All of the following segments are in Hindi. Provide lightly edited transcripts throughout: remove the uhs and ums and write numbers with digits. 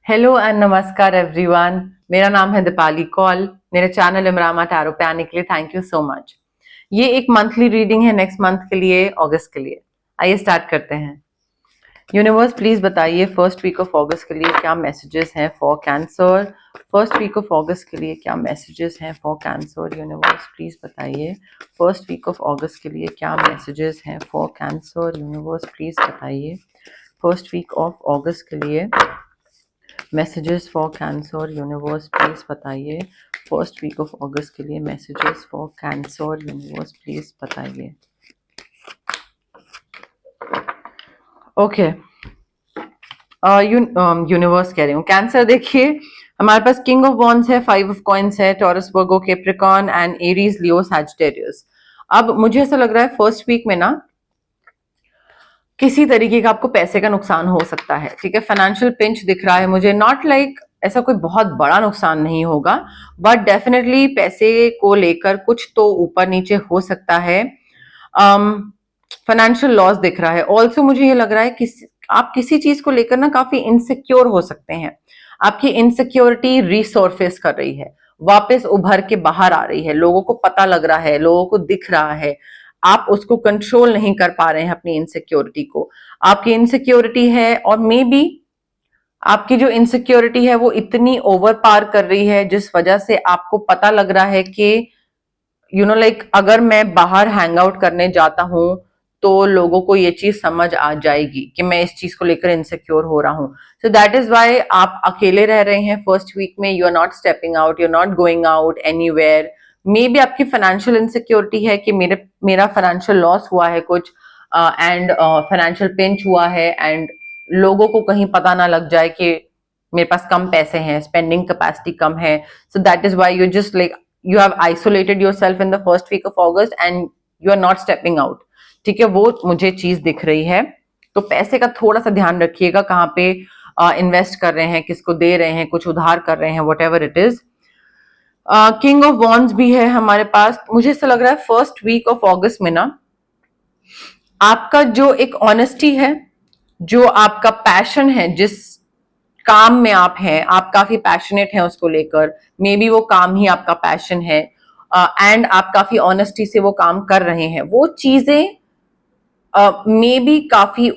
हेलो एंड नमस्कार एवरीवन। मेरा नाम है दीपाली कौल। मेरे चैनल इमरामा टैरो पे आने के लिए थैंक यू सो मच। ये एक मंथली रीडिंग है नेक्स्ट मंथ के लिए, अगस्त के लिए। आइए स्टार्ट करते हैं। यूनिवर्स प्लीज बताइए फर्स्ट वीक ऑफ अगस्त के लिए क्या मैसेजेस हैं for Cancer. First week of August के लिए क्या मैसेजेस हैं फॉर कैंसर। यूनिवर्स प्लीज बताइए फर्स्ट वीक ऑफ अगस्त के लिए क्या मैसेजेस हैं फॉर कैंसर। यूनिवर्स प्लीज बताइए फर्स्ट वीक ऑफ अगस्त के लिए messages for Cancer. Universe please बताइए फर्स्ट वीक ऑफ अगस्त के लिए messages for Cancer. Universe please बताइए। ओके, यूनिवर्स कह रही हूँ कैंसर। देखिए हमारे पास किंग ऑफ वॉन्ड्स है, 5 ऑफ कॉइंस है, taurus, Virgo, Capricorn and Aries, Leo, Sagittarius. अब मुझे ऐसा लग रहा है फर्स्ट वीक में ना किसी तरीके का आपको पैसे का नुकसान हो सकता है। ठीक है, फाइनेंशियल पिंच दिख रहा है मुझे। नॉट लाइक ऐसा कोई बहुत बड़ा नुकसान नहीं होगा, बट डेफिनेटली पैसे को लेकर कुछ तो ऊपर नीचे हो सकता है। फाइनेंशियल लॉस दिख रहा है। ऑल्सो मुझे ये लग रहा है कि आप किसी चीज को लेकर ना काफी इनसिक्योर हो सकते हैं। आपकी इनसिक्योरिटी रिसर्फेस कर रही है, वापस उभर के बाहर आ रही है। लोगों को पता लग रहा है, लोगों को दिख रहा है, आप उसको कंट्रोल नहीं कर पा रहे हैं अपनी इनसिक्योरिटी को। आपकी इनसिक्योरिटी है और मे बी आपकी जो इनसिक्योरिटी है वो इतनी ओवर पार कर रही है जिस वजह से आपको पता लग रहा है कि लाइक अगर मैं बाहर हैंग आउट करने जाता हूं तो लोगों को ये चीज समझ आ जाएगी कि मैं इस चीज को लेकर इनसिक्योर हो रहा हूं। सो दैट इज वाई आप अकेले रह रहे हैं फर्स्ट वीक में। You are not stepping out, you are not going out anywhere. May be आपकी फाइनेंशियल इनसिक्योरिटी है कि मेरा फाइनेंशियल लॉस हुआ है कुछ, एंड फाइनेंशियल पिंच हुआ है, एंड लोगों को कहीं पता ना लग जाए कि मेरे पास कम पैसे हैं, स्पेंडिंग कैपेसिटी कम है। So that is why you just like you have isolated yourself in the first week of August and you are not stepping out। ठीक है, वो मुझे चीज दिख रही है। तो पैसे का थोड़ा सा ध्यान रखिएगा, कहाँ पे इन्वेस्ट कर रहे हैं, किसको दे रहे हैं, कुछ उधार कर रहे हैं, what ever it is. King of wands भी है हमारे पास। मुझे ऐसा लग रहा है फर्स्ट वीक ऑफ अगस्त में ना आपका जो एक ऑनेस्टी है, जो आपका पैशन है, जिस काम में आप हैं, आप काफी पैशनेट हैं उसको लेकर। मे बी वो काम ही आपका पैशन है, एंड आप काफी ऑनेस्टी से वो काम कर रहे हैं। वो चीजें मे बी काफी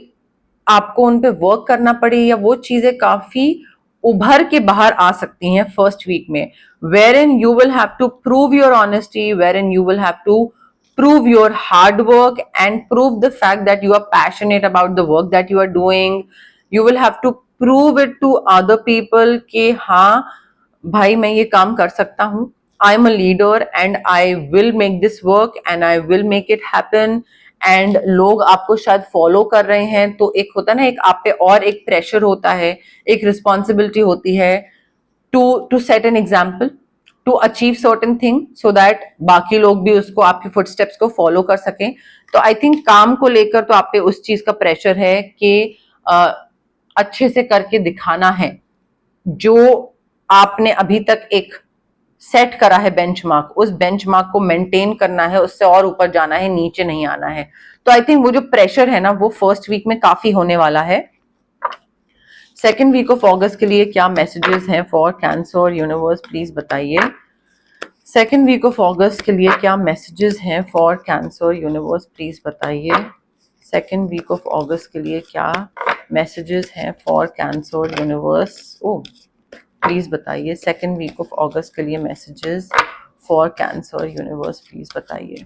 आपको उन पे वर्क करना पड़े, या वो चीजें काफी उभर के बाहर आ सकती हैं फर्स्ट वीक में, where in you will have to prove your honesty, where in you will have to prove your hard work and prove the fact that you are passionate about the work that you are doing. You will have to prove it to other people कि हाँ भाई मैं ये काम कर सकता हूँ। I am a leader and I will make this work and I will make it happen। And लोग आपको शायद फॉलो कर रहे हैं, तो एक होता है ना, एक आप पे और एक प्रेशर होता है, एक रिस्पॉन्सिबिलिटी होती है to set an example, to achieve certain thing, so that बाकी लोग भी उसको, आपके फुटस्टेप्स को फॉलो कर सकें। तो आई थिंक काम को लेकर तो आप पे उस चीज का प्रेशर है कि अच्छे से करके दिखाना है। जो आपने अभी तक एक सेट करा है बेंचमार्क, उस बेंचमार्क को मेंटेन करना है, उससे और ऊपर जाना है, नीचे नहीं आना है। तो आई थिंक वो जो प्रेशर है ना वो फर्स्ट वीक में काफी होने वाला है। सेकेंड वीक ऑफ अगस्त के लिए क्या मैसेजेस हैं फॉर कैंसर। यूनिवर्स प्लीज बताइए सेकेंड वीक ऑफ अगस्त के लिए क्या मैसेजेस हैं फॉर कैंसर। यूनिवर्स प्लीज बताइए सेकेंड वीक ऑफ अगस्त के लिए क्या मैसेजेस हैं फॉर कैंसर। यूनिवर्स प्लीज बताइए सेकेंड वीक ऑफ अगस्त के लिए messages for Cancer. Universe please बताइए।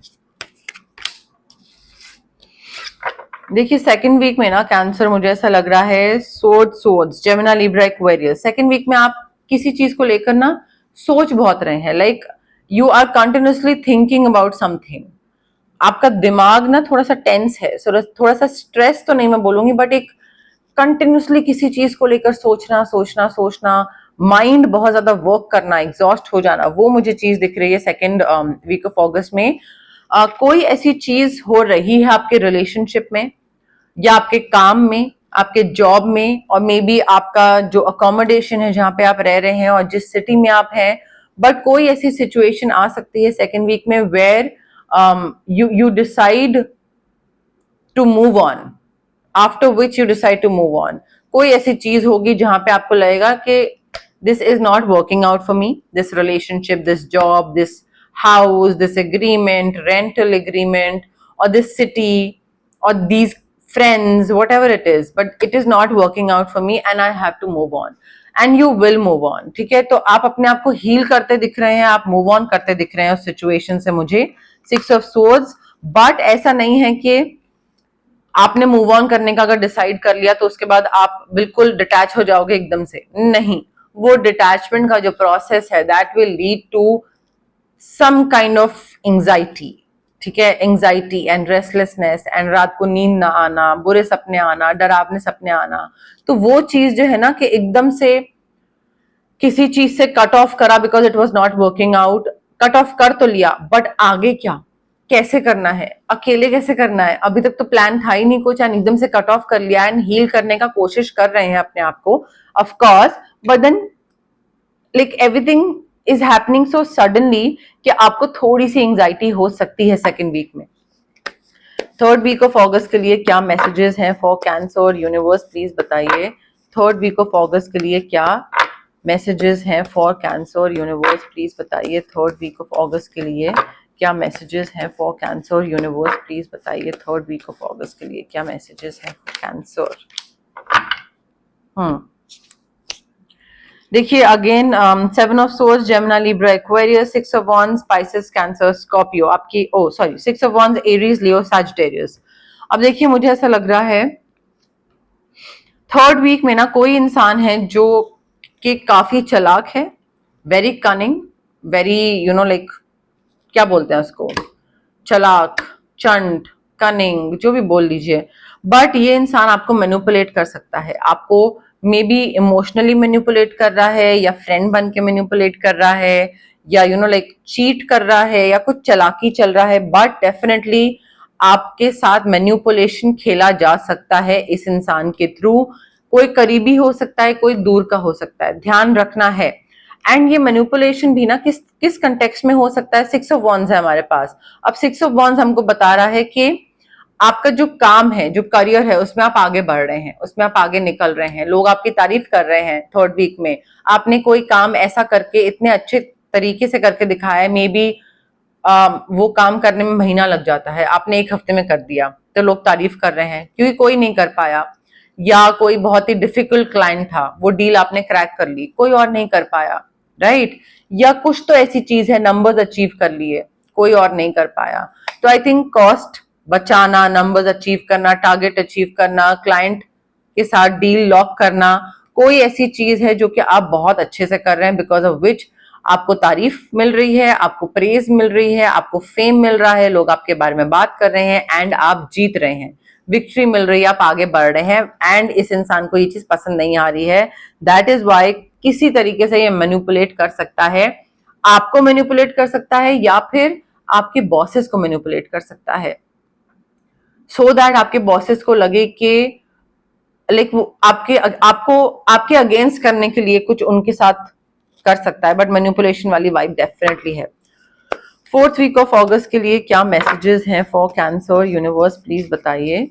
देखिए सेकेंड वीक में ना कैंसर, मुझे ऐसा लग रहा है swords, Gemini, Libra, Aquarius. Second week में आप किसी चीज को लेकर ना सोच बहुत रहे हैं, like you are continuously thinking about something. आपका दिमाग ना थोड़ा सा टेंस है, थोड़ा सा स्ट्रेस तो नहीं मैं बोलूंगी, बट एक कंटिन्यूसली किसी चीज को लेकर सोचना, माइंड बहुत ज्यादा वर्क करना, एग्जॉस्ट हो जाना, वो मुझे चीज दिख रही है सेकेंड वीक ऑफ अगस्त में। कोई ऐसी चीज हो रही है आपके रिलेशनशिप में, या आपके काम में, आपके जॉब में, और मे बी आपका जो अकोमोडेशन है जहां पे आप रह रहे हैं और जिस सिटी में आप हैं, बट कोई ऐसी सिचुएशन आ सकती है सेकेंड वीक में where you decide to move on, after which you decide to move on। कोई ऐसी चीज होगी जहां पे आपको लगेगा कि this is not working out for me, this relationship, this job, this house, this agreement, rental agreement, or this city, or these friends, whatever it is, but it is not working out for me and I have to move on, and you will move on. ठीक है, तो आप अपने आप को हील करते दिख रहे हैं, आप मूव ऑन करते दिख रहे हैं उस सिचुएशन से मुझे, 6 ऑफ सोर्ड्स। बट ऐसा नहीं है कि आपने मूव ऑन करने का अगर डिसाइड कर लिया तो उसके बाद आप बिल्कुल डिटैच हो जाओगे एकदम से, नहीं। वो डिटैचमेंट का जो प्रोसेस है that will lead to some kind of anxiety, ठीक है, एंजाइटी एंड रेस्टलेसनेस एंड रात को नींद ना आना, बुरे सपने आना, डरावने सपने आना। तो वो चीज जो है ना कि एकदम से किसी चीज से कट ऑफ करा because it was not working out, cut off कर तो लिया बट आगे क्या, कैसे करना है, अकेले कैसे करना है, अभी तक तो प्लान था ही नहीं कुछ, एंड एकदम से कट ऑफ कर लिया एंड हील करने का कोशिश कर रहे हैं अपने आप को, of course, but then like everything is happening so suddenly कि आपको थोड़ी सी एंजाइटी हो सकती है सेकेंड वीक में। थर्ड वीक ऑफ अगस्त के लिए क्या मैसेजेस हैं फॉर कैंसर यूनिवर्स, प्लीज बताइए। थर्ड वीक ऑफ अगस्त के लिए क्या मैसेजेस हैं फॉर कैंसर यूनिवर्स, प्लीज बताइए। थर्ड वीक ऑफ अगस्त के लिए क्या मैसेजेस हैं फॉर कैंसर यूनिवर्स, प्लीज बताइए। थर्ड वीक ऑफ अगस्त के लिए क्या मैसेजेस हैं फॉर कैंसर। देखिए again 7 of source, Gemini, Libra, Aquarius, 6 of wands, spices, cancer, Scorpio, आपकी 6 of wands, Aries, Leo, Sagittarius. अब देखिए मुझे ऐसा लग रहा है थर्ड वीक में ना कोई इंसान है जो कि काफी चालाक है, वेरी कनिंग, वेरी लाइक क्या बोलते हैं उसको, चालाक, चंट, कनिंग, जो भी बोल लीजिए, बट ये इंसान आपको मैनिपुलेट कर सकता है, आपको मे बी इमोशनली मैनिपुलेट कर रहा है या फ्रेंड बन के मैनिपुलेट कर रहा है या लाइक चीट कर रहा है या कुछ चालाकी चल रहा है, बट डेफिनेटली आपके साथ मैनिपुलेशन खेला जा सकता है इस इंसान के थ्रू। कोई करीबी हो सकता है, कोई दूर का हो सकता है, ध्यान रखना है। एंड ये मैनिपुलेशन भी ना किस कंटेक्स्ट में हो सकता है, 6 ऑफ वॉन्ड्स है हमारे पास। अब 6 ऑफ वॉन्ड्स हमको बता रहा है कि आपका जो काम है, जो करियर है, उसमें आप आगे बढ़ रहे हैं, उसमें आप आगे निकल रहे हैं, लोग आपकी तारीफ कर रहे हैं। थर्ड वीक में आपने कोई काम ऐसा करके इतने अच्छे तरीके से करके दिखाया है, मे बी वो काम करने में महीना लग जाता है, आपने 1 हफ्ते में कर दिया, तो लोग तारीफ कर रहे हैं क्योंकि कोई नहीं कर पाया, या कोई बहुत ही डिफिकल्ट क्लाइंट था, वो डील आपने क्रैक कर ली, कोई और नहीं कर पाया, राइट? या कुछ तो ऐसी चीज है, नंबर्स अचीव कर लिए, कोई और नहीं कर पाया। तो आई थिंक कॉस्ट बचाना, नंबर्स अचीव करना, टारगेट अचीव करना, क्लाइंट के साथ डील लॉक करना, कोई ऐसी चीज है जो कि आप बहुत अच्छे से कर रहे हैं, बिकॉज ऑफ विच आपको तारीफ मिल रही है, आपको प्रेज मिल रही है, आपको फेम मिल रहा है, लोग आपके बारे में बात कर रहे हैं एंड आप जीत रहे हैं, विक्ट्री मिल रही है, आप आगे बढ़ रहे हैं। एंड इस इंसान को ये चीज पसंद नहीं आ रही है, दैट इज वाई किसी तरीके से ये मैनिपुलेट कर सकता है, आपको मैनिपुलेट कर सकता है या फिर आपके बॉसेस को मैनिपुलेट कर सकता है, सो दैट आपके बॉसेस को लगे कि लाइक वो आपके अगेंस्ट करने के लिए कुछ उनके साथ कर सकता है, बट मैनिपुलेशन वाली वाइब डेफिनेटली है। फोर्थ वीक ऑफ अगस्त के लिए क्या मैसेजेस हैं फॉर कैंसर यूनिवर्स, प्लीज बताइए।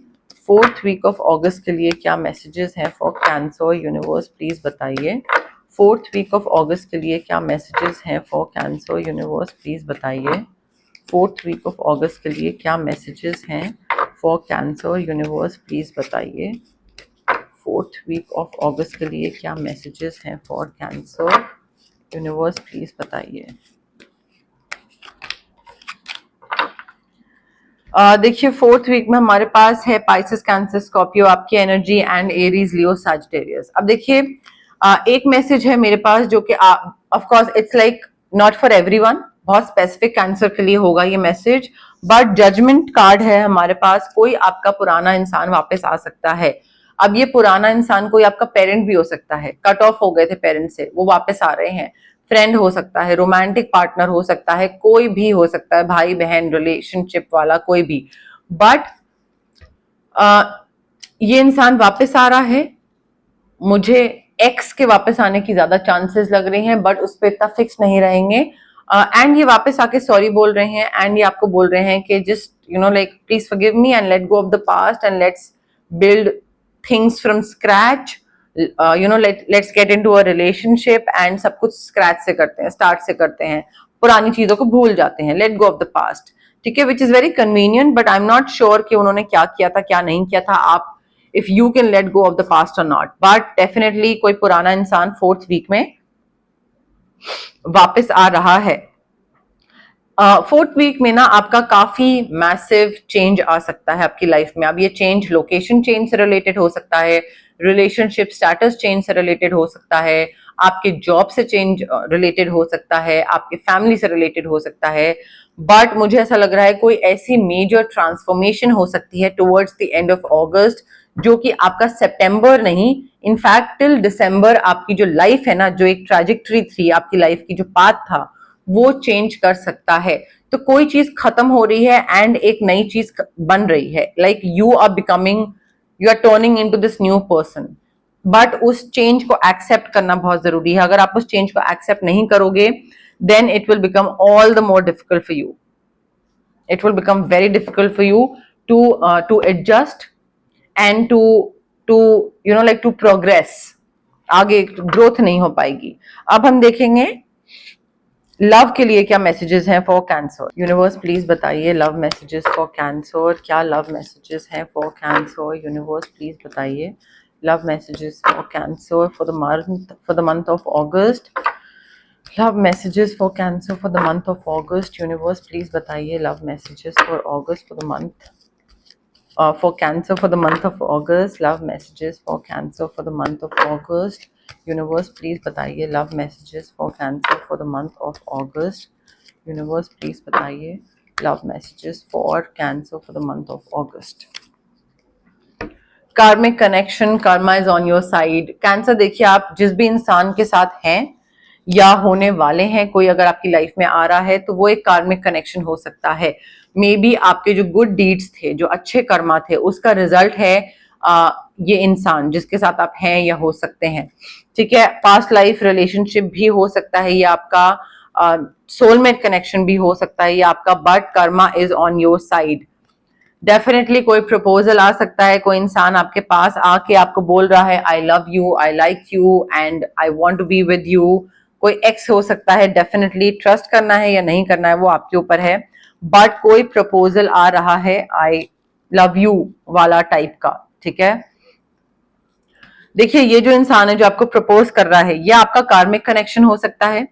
फोर्थ वीक ऑफ अगस्त के लिए क्या मैसेजेस हैं फॉर कैंसर यूनिवर्स, प्लीज बताइए। फोर्थ वीक ऑफ अगस्त के लिए क्या मैसेजेस हैं फॉर कैंसर यूनिवर्स, प्लीज बताइए। फोर्थ वीक ऑफ अगस्त के लिए क्या मैसेजेस हैं फॉर कैंसर यूनिवर्स, प्लीज बताइए। फोर्थ वीक ऑफ अगस्त के लिए क्या मैसेजेस हैं फॉर कैंसर यूनिवर्स, प्लीज बताइए। देखिए फोर्थ वीक में हमारे पास है पाइसेस, कैंसर, स्कॉर्पियो, आपकी energy, and Aries, Leo, Sagittarius. अब देखिए एक मैसेज है मेरे पास जो कि of course it's like not for everyone, बहुत स्पेसिफिक कैंसर के लिए होगा ये मैसेज, बट जजमेंट कार्ड है हमारे पास। कोई आपका पुराना इंसान वापस आ सकता है। अब ये पुराना इंसान कोई आपका पेरेंट भी हो सकता है, कट ऑफ हो गए थे पेरेंट से, वो वापस आ रहे हैं, फ्रेंड हो सकता है, रोमांटिक पार्टनर हो सकता है, कोई भी हो सकता है, भाई बहन रिलेशनशिप वाला कोई भी, बट ये इंसान वापस आ रहा है। मुझे एक्स के वापस आने की ज्यादा चांसेस लग रही हैं, बट उस पर इतना फिक्स नहीं रहेंगे। एंड ये वापस आके सॉरी बोल रहे हैं, एंड ये आपको बोल रहे हैं कि just like please forgive me and let go of the past and let's build things from scratch. Let's get into a relationship and सब कुछ स्क्रैच से करते हैं, स्टार्ट से करते हैं, पुरानी चीजों को भूल जाते हैं, let go of the past, ठीक है, which is very convenient, but I am not sure कि उन्होंने क्या किया था क्या नहीं किया था, आप if you can let go of the past और नॉट, बट डेफिनेटली कोई पुराना इंसान 4th वीक में वापस आ रहा है। 4th वीक में ना आपका काफी मैसिव चेंज आ सकता है आपकी लाइफ में। अब ये चेंज लोकेशन चेंज से रिलेटेड हो सकता है, रिलेशनशिप स्टेटस चेंज से रिलेटेड हो सकता है, आपके जॉब से चेंज रिलेटेड हो सकता है, आपके फैमिली से रिलेटेड हो सकता है, बट मुझे ऐसा लग रहा है कोई ऐसी मेजर ट्रांसफॉर्मेशन हो सकती है टुवर्ड्स द एंड ऑफ अगस्त, जो कि आपका सितंबर नहीं, इनफैक्ट टिल दिसंबर आपकी जो लाइफ है ना, जो एक ट्रैजेक्टरी थी आपकी लाइफ की, जो पाथ था, वो चेंज कर सकता है। तो कोई चीज खत्म हो रही है एंड एक नई चीज बन रही है, like you are becoming, you are turning into this new person, but उस चेंज को एक्सेप्ट करना बहुत जरूरी है। अगर आप उस चेंज को एक्सेप्ट नहीं करोगे, then it will become all the more difficult for you, it will become very difficult for you to adjust and to progress, आगे ग्रोथ नहीं हो पाएगी। अब हम देखेंगे लव के लिए क्या मैसेजेस हैं फॉर कैंसर। यूनिवर्स प्लीज बताइए लव मैसेजेस फॉर कैंसर, क्या लव मैसेजेस हैं फॉर कैंसर। यूनिवर्स प्लीज बताइए love messages for Cancer for the month of August. Love messages for Cancer for the month of August. Universe please बताइए love messages for August for the month for Cancer for the month of August. Love messages for Cancer for the month of August. Universe please बताइए love messages for Cancer for the month of August. Universe please बताइए love messages for Cancer for the month of August. Karmic connection, karma is on your side. Cancer देखिए, आप जिस भी इंसान के साथ हैं या होने वाले हैं, कोई अगर आपकी लाइफ में आ रहा है तो वो एक कार्मिक कनेक्शन हो सकता है। मे बी आपके जो गुड डीड्स थे, जो अच्छे कर्मा थे, उसका रिजल्ट है ये इंसान जिसके साथ आप हैं या हो सकते हैं, ठीक है। पास्ट लाइफ रिलेशनशिप भी हो सकता है, ये आपका सोलमेट कनेक्शन भी हो सकता है, ये आपका, but Karma is on your side. Definitely कोई प्रपोजल आ सकता है, कोई इंसान आपके पास आके आपको बोल रहा है I love you, I like you and I want to be with you. कोई एक्स हो सकता है, डेफिनेटली ट्रस्ट करना है या नहीं करना है वो आपके ऊपर है, बट कोई प्रपोजल आ रहा है आई लव यू वाला टाइप का, ठीक है। देखिए ये जो इंसान है जो आपको प्रपोज कर रहा है, ये आपका कार्मिक कनेक्शन हो सकता है।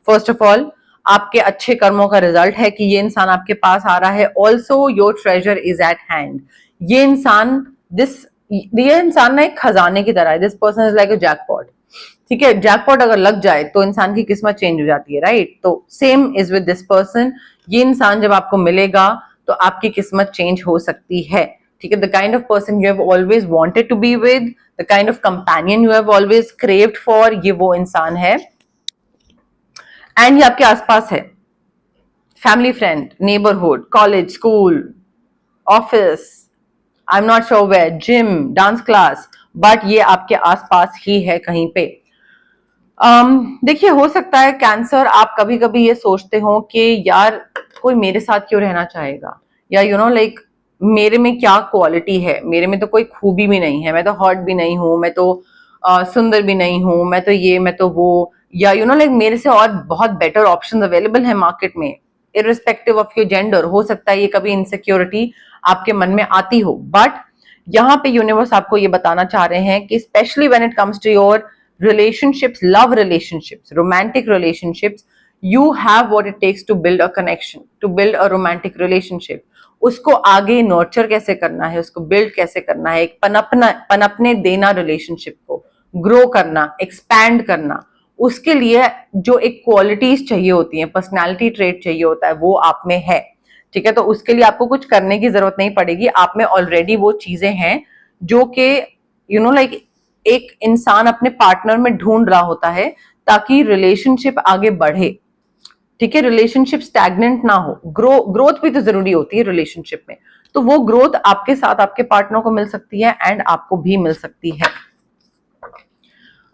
फर्स्ट ऑफ ऑल आपके अच्छे कर्मों का रिजल्ट है कि ये इंसान आपके पास आ रहा है। Also your treasure is eight hand. ये इंसान ना एक खजाने की तरह है। This person is like a jackpot, ठीक है। जैकपॉट अगर लग जाए तो इंसान की किस्मत चेंज हो जाती है, राइट। तो same is with this person. ये इंसान जब आपको मिलेगा तो आपकी किस्मत चेंज हो सकती है, ठीक है। The kind of person you have always wanted to be with, the kind of companion you have always craved for, ये वो इंसान है। एंड ये आपके आसपास है, family friend, neighbourhood, college, school, office, I am not sure where, gym, dance class, but ये आपके आसपास ही है कहीं पे। देखिए हो सकता है कैंसर आप कभी कभी ये सोचते हो कि यार कोई मेरे साथ क्यों रहना चाहेगा, या लाइक मेरे में क्या क्वालिटी है, मेरे में तो कोई खूबी भी नहीं है, मैं तो हॉट भी नहीं हूं, मैं तो सुंदर भी नहीं हूं, मैं तो ये मैं तो वो, या लाइक मेरे से और बहुत बेटर ऑप्शन अवेलेबल है मार्केट में, इररिस्पेक्टिव ऑफ योर जेंडर। हो सकता है ये कभी इनसिक्योरिटी आपके मन में आती हो, बट यहाँ पे यूनिवर्स आपको ये बताना चाह रहे हैं कि specially when it comes to your relationships, love relationships, romantic relationships, you have what it takes to build a connection, to build a romantic relationship. उसको आगे नर्चर कैसे करना है, उसको बिल्ड कैसे करना है, एक पनपने देना, रिलेशनशिप को ग्रो करना, एक्सपैंड करना, उसके लिए जो एक क्वालिटीज चाहिए होती हैं, पर्सनैलिटी ट्रेट चाहिए होता है, वो आप में है, ठीक है। तो उसके लिए आपको कुछ करने की जरूरत नहीं पड़ेगी, आप में ऑलरेडी वो चीजें हैं जो कि लाइक एक इंसान अपने पार्टनर में ढूंढ रहा होता है ताकि रिलेशनशिप आगे बढ़े, ठीक है। रिलेशनशिप स्टैग्नेंट ना हो, ग्रोथ भी तो जरूरी होती है रिलेशनशिप में, तो वो ग्रोथ आपके साथ आपके पार्टनर को मिल सकती है एंड आपको भी मिल सकती है।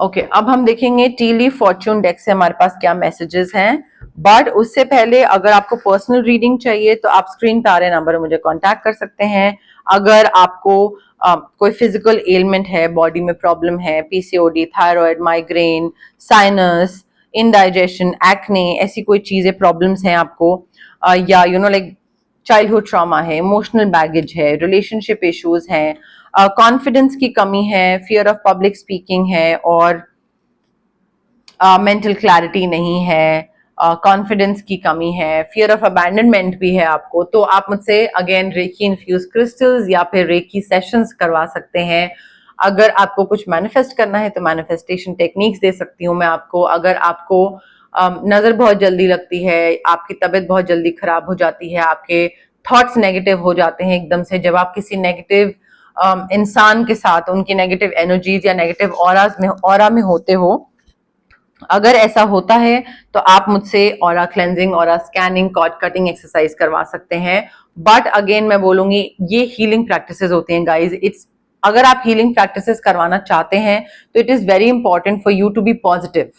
ओके, अब हम देखेंगे टी लीफ फॉर्च्यून डेक से हमारे पास क्या मैसेजेस हैं, बट उससे पहले अगर आपको पर्सनल रीडिंग चाहिए तो आप स्क्रीन पे आ रहे नंबर मुझे कांटेक्ट कर सकते हैं। अगर आपको कोई फिजिकल एलिमेंट है, बॉडी में प्रॉब्लम है, PCOD, thyroid, migraine, sinus, indigestion, acne, ऐसी कोई चीजें प्रॉब्लम्स हैं आपको, या लाइक चाइल्डहुड ट्रॉमा है, इमोशनल बैगेज है, रिलेशनशिप इश्यूज हैं, कॉन्फिडेंस की कमी है, फियर ऑफ पब्लिक स्पीकिंग है, और मेंटल क्लैरिटी नहीं है, कॉन्फिडेंस की कमी है, फियर ऑफ अबैंडनमेंट भी है आपको, तो आप मुझसे अगेन रेकी इन्फ्यूज क्रिस्टल्स या फिर रेकी सेशंस करवा सकते हैं। अगर आपको कुछ मैनिफेस्ट करना है तो मैनिफेस्टेशन टेक्निक्स दे सकती हूँ मैं आपको। अगर आपको नजर बहुत जल्दी लगती है, आपकी तबीयत बहुत जल्दी खराब हो जाती है, आपके थॉट्स नेगेटिव हो जाते हैं एकदम से, जब आप किसी नेगेटिव इंसान के साथ उनकी नेगेटिव एनर्जीज या नेगेटिव ऑरा में होते हो, अगर ऐसा होता है तो आप मुझसे aura cleansing, aura scanning, cord cutting exercise करवा सकते हैं। बट अगेन मैं बोलूंगी, ये हीलिंग प्रैक्टिसेस होती हैं गाइज। अगर आप हीलिंग प्रैक्टिसेस करवाना चाहते हैं तो it is very important for you to be positive.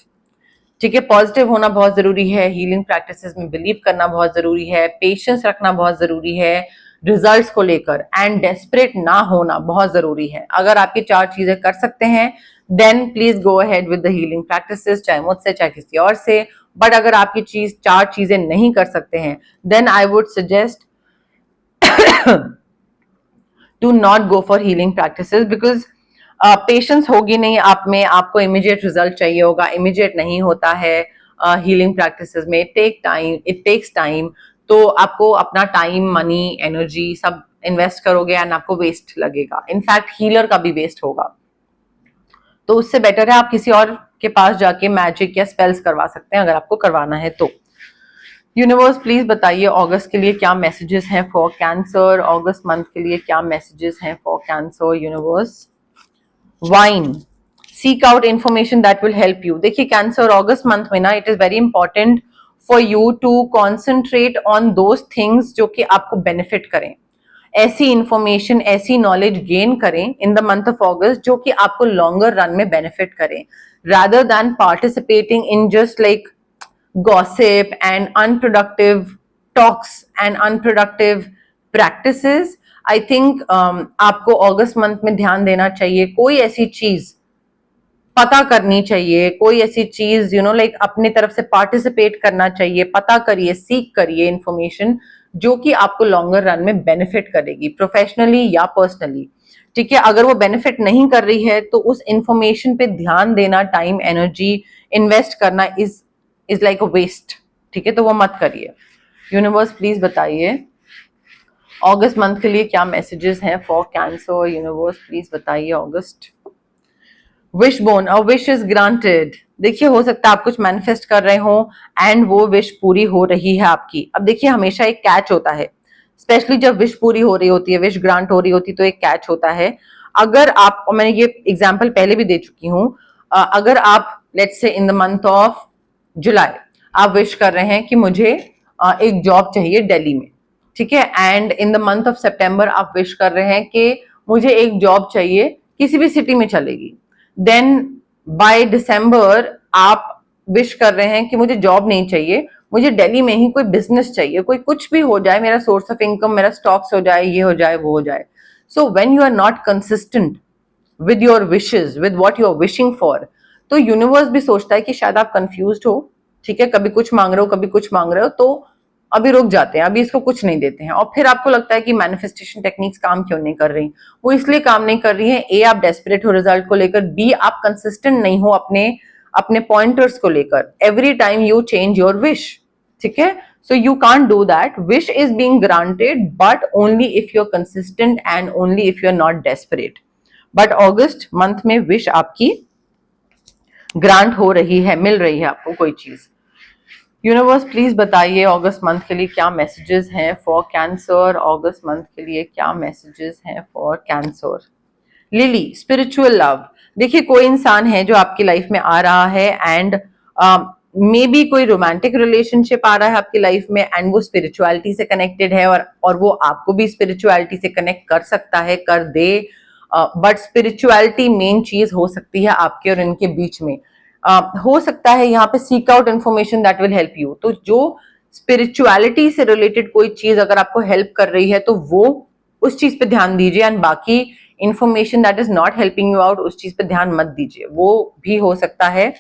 ठीक है, पॉजिटिव होना बहुत जरूरी है, हीलिंग प्रैक्टिसेस में बिलीव करना बहुत जरूरी है, पेशेंस रखना बहुत जरूरी है रिजल्ट्स को लेकर, एंड डेस्परेट ना होना बहुत जरूरी है। अगर आप ये 4 चीजें कर सकते हैं then please go ahead with the healing practices, चाहे मुझसे चाहे किसी और से। बट अगर आप ये 4 चीजें नहीं कर सकते हैं then I would suggest to not go for healing practices, because patience होगी नहीं आप में, आपको इमीडिएट रिजल्ट चाहिए होगा, इमीडिएट नहीं होता है हीलिंग प्रैक्टिसेस में। इट टेक्स टाइम, तो आपको अपना टाइम, मनी, एनर्जी सब इन्वेस्ट करोगे एंड आपको वेस्ट लगेगा, इनफैक्ट हीलर का भी वेस्ट होगा। तो उससे बेटर है आप किसी और के पास जाके मैजिक या स्पेल्स करवा सकते हैं अगर आपको करवाना है तो। यूनिवर्स प्लीज बताइए अगस्त के लिए क्या मैसेजेस हैं फॉर कैंसर, अगस्त मंथ के लिए क्या मैसेजेस हैं for Cancer universe. Wine, seek out information that will help you. देखिए कैंसर अगस्त मंथ में ना, it is very important for you to concentrate on those things जो कि आपको बेनिफिट करें। ऐसी इंफॉर्मेशन, ऐसी नॉलेज गेन करें इन द मंथ ऑफ अगस्त जो कि आपको लॉन्गर रन में बेनिफिट करें, rather than participating in just like gossip and unproductive talks and unproductive practices. I think आपको अगस्त मंथ में ध्यान देना चाहिए, कोई ऐसी चीज पता करनी चाहिए, कोई ऐसी चीज लाइक अपने तरफ से पार्टिसिपेट करना चाहिए, पता करिए, सीख करिए इंफॉर्मेशन जो कि आपको लॉन्गर रन में बेनिफिट करेगी, प्रोफेशनली या पर्सनली। ठीक है, अगर वो बेनिफिट नहीं कर रही है तो उस इंफॉर्मेशन पे ध्यान देना, टाइम, एनर्जी इन्वेस्ट करना इज लाइक अ वेस्ट। ठीक है, तो वो मत करिए। यूनिवर्स प्लीज बताइए अगस्त मंथ के लिए क्या मैसेजेस हैं फॉर कैंसर। यूनिवर्स प्लीज बताइए August. Wish born, a wish is granted. देखिए हो सकता है आप कुछ मैनिफेस्ट कर रहे हो एंड वो विश पूरी हो रही है आपकी। अब देखिए हमेशा एक कैच होता है, स्पेशली जब विश पूरी हो रही होती है, विश ग्रांट हो रही होती है, तो एक कैच होता है। अगर आप, और मैंने ये एग्जांपल पहले भी दे चुकी हूँ, अगर आप let's say in the month of July आप विश कर रहे हैं कि मुझे एक जॉब चाहिए दिल्ली में, ठीक है, and in the month of September आप विश कर रहे हैं कि मुझे एक जॉब चाहिए किसी भी सिटी में चलेगी, देन बाय दिसंबर आप विश कर रहे हैं कि मुझे जॉब नहीं चाहिए, मुझे दिल्ली में ही कोई बिजनेस चाहिए, कोई कुछ भी हो जाए, मेरा सोर्स ऑफ इनकम, मेरा स्टॉक्स हो जाए, ये हो जाए, वो हो जाए। So when you are not consistent with your wishes, with what you are wishing for, तो यूनिवर्स भी सोचता है कि शायद आप कंफ्यूज्ड हो। ठीक है, कभी कुछ मांग रहे हो, कभी कुछ मांग रहे हो, तो अभी रुक जाते हैं, अभी इसको कुछ नहीं देते हैं, और फिर आपको लगता है कि मैनिफेस्टेशन टेक्निक्स काम क्यों नहीं कर रही। वो इसलिए काम नहीं कर रही है, ए आप डेस्परेट हो रिजल्ट को लेकर, बी आप कंसिस्टेंट नहीं हो अपने पॉइंटर्स को लेकर। Every time you change your wish, ठीक है, so you can't do that. Wish is being granted but only if you are consistent and only if you are not desperate. But August month में विश आपकी ग्रांट हो रही है, मिल रही है आपको कोई चीज। यूनिवर्स प्लीज बताइए अगस्त मंथ के लिए क्या मैसेजेस हैं फॉर कैंसर। अगस्त मंथ के लिए क्या मैसेजेस हैं for cancer. Lily, spiritual love. देखिए कोई इंसान है जो आपकी लाइफ में आ रहा है एंड मे बी कोई रोमांटिक रिलेशनशिप आ रहा है आपकी लाइफ में एंड वो स्पिरिचुअलिटी से कनेक्टेड है, और वो आपको भी स्पिरिचुअलिटी से कनेक्ट कर सकता है, कर दे। बट स्पिरिचुअलिटी मेन चीज हो सकती है आपके और इनके बीच में। हो सकता है यहाँ पे seek out information that will help you. तो जो स्पिरिचुअलिटी से रिलेटेड कोई चीज अगर आपको हेल्प कर रही है तो वो उस चीज पे ध्यान दीजिए, एंड बाकी information that is not helping you out उस चीज पे ध्यान मत दीजिए। वो भी हो सकता है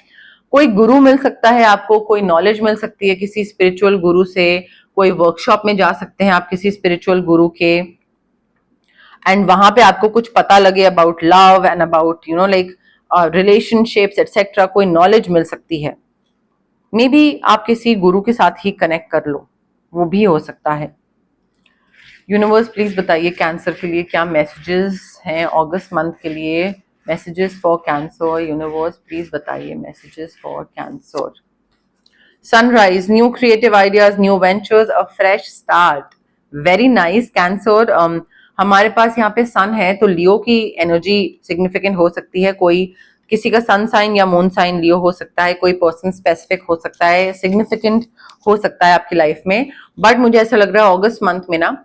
कोई गुरु मिल सकता है आपको, कोई नॉलेज मिल सकती है किसी स्पिरिचुअल गुरु से, कोई वर्कशॉप में जा सकते हैं आप किसी स्पिरिचुअल गुरु के, एंड वहां पे आपको कुछ पता लगे about love and about like relationships etcetera, कोई नॉलेज मिल सकती है। मे बी आप किसी गुरु के साथ ही कनेक्ट कर लो, वो भी हो सकता है। यूनिवर्स प्लीज बताइए कैंसर के लिए क्या मैसेजेस हैं अगस्त मंथ के लिए, messages for Cancer. Universe please बताइए messages for Cancer. Sunrise, new creative ideas, new ventures, a fresh start. Very nice Cancer. हमारे पास यहाँ पे सन है तो लियो की एनर्जी सिग्निफिकेंट हो सकती है। कोई किसी का सन साइन या मून साइन लियो हो सकता है, कोई पर्सन स्पेसिफिक हो सकता है, सिग्निफिकेंट हो सकता है आपकी लाइफ में। बट मुझे ऐसा लग रहा है अगस्त मंथ में ना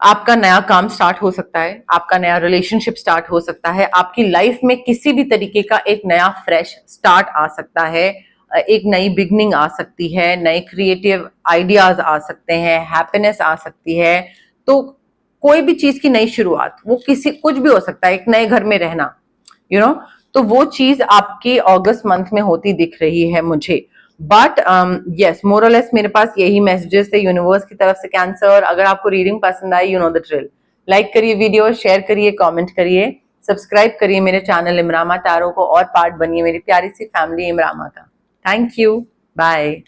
आपका नया काम स्टार्ट हो सकता है, आपका नया रिलेशनशिप स्टार्ट हो सकता है, आपकी लाइफ में किसी भी तरीके का एक नया फ्रेश स्टार्ट आ सकता है, एक नई बिगनिंग आ सकती है, नए क्रिएटिव आइडियाज आ सकते हैं, हैप्पीनेस आ सकती है। तो कोई भी चीज की नई शुरुआत, वो किसी कुछ भी हो सकता है, एक नए घर में रहना, तो वो चीज आपके अगस्त मंथ में होती दिख रही है मुझे। बट यस, मोरलेस मेरे पास यही मैसेजेस थे यूनिवर्स की तरफ से कैंसर। अगर आपको रीडिंग पसंद आई, you know the drill, like करिए वीडियो, शेयर करिए, कमेंट करिए, सब्सक्राइब करिए मेरे चैनल इमरामा टैरो को और पार्ट बनिए मेरी प्यारी सी फैमिली इमरामा का। Thank you, bye.